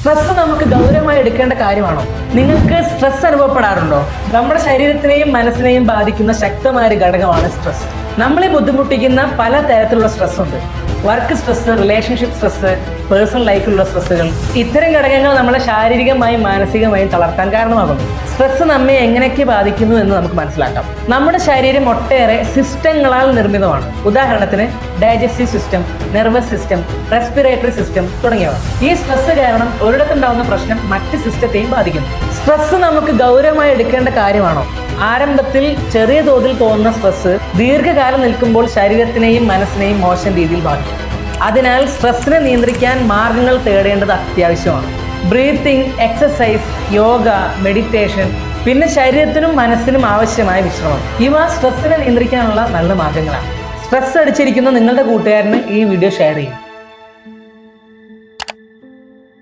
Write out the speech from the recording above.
Stress നമുക്ക് ഗൗരവമായി എടുക്കേണ്ട കാര്യമാണോ? നിങ്ങൾക്ക് സ്ട്രെസ് അനുഭവപ്പെടാറുണ്ടോ? നമ്മുടെ ശരീരത്തിനെയും മനസ്സിനെയും ബാധിക്കുന്ന ശക്തമായ ഒരു ഘടകമാണ് സ്ട്രെസ്. നമ്മളെ ബുദ്ധിമുട്ടിക്കുന്ന പല തരത്തിലുള്ള സ്ട്രെസ് ഉണ്ട്. Work stress, relationship stress, personal ലൈഫിലുള്ള സ്ട്രെസ്സുകൾ. ഇത്തരം ഘടകങ്ങൾ നമ്മളെ ശാരീരികമായും മാനസികമായും തളർത്താൻ കാരണമാകുന്നു. സ്ട്രെസ് നമ്മെ എങ്ങനെയൊക്കെ ബാധിക്കുന്നു എന്ന് നമുക്ക് മനസ്സിലാക്കാം. നമ്മുടെ ശരീരം ഒട്ടേറെ സിസ്റ്റങ്ങളാൽ നിർമ്മിതമാണ്. ഉദാഹരണത്തിന് digestive system, nervous system, respiratory system തുടങ്ങിയവ. ഈ സ്ട്രെസ് കാരണം ഒരിടത്തുണ്ടാവുന്ന പ്രശ്നം മറ്റ് സിസ്റ്റത്തെയും ബാധിക്കുന്നു. സ്ട്രെസ് നമുക്ക് ഗൗരവമായി എടുക്കേണ്ട കാര്യമാണോ? ആരംഭത്തിൽ ചെറിയ തോതിൽ തോന്നുന്ന സ്ട്രെസ് ദീർഘകാലം നിൽക്കുമ്പോൾ ശരീരത്തിനെയും മനസ്സിനെയും മോശം രീതിയിൽ ബാധിക്കും. അതിനാൽ സ്ട്രെസ്സിനെ നിയന്ത്രിക്കാൻ മാർഗങ്ങൾ തേടേണ്ടത് അത്യാവശ്യമാണ്. ബ്രീത്തിങ്, എക്സസൈസ്, യോഗ, മെഡിറ്റേഷൻ, പിന്നെ ശരീരത്തിനും മനസ്സിനും ആവശ്യമായ വിശ്രമം, ഇവ സ്ട്രെസ്സിനെ നിയന്ത്രിക്കാനുള്ള നല്ല മാർഗങ്ങളാണ്. സ്ട്രെസ് അടിച്ചിരിക്കുന്ന നിങ്ങളുടെ കൂട്ടുകാരന് ഈ വീഡിയോ ഷെയർ ചെയ്യും.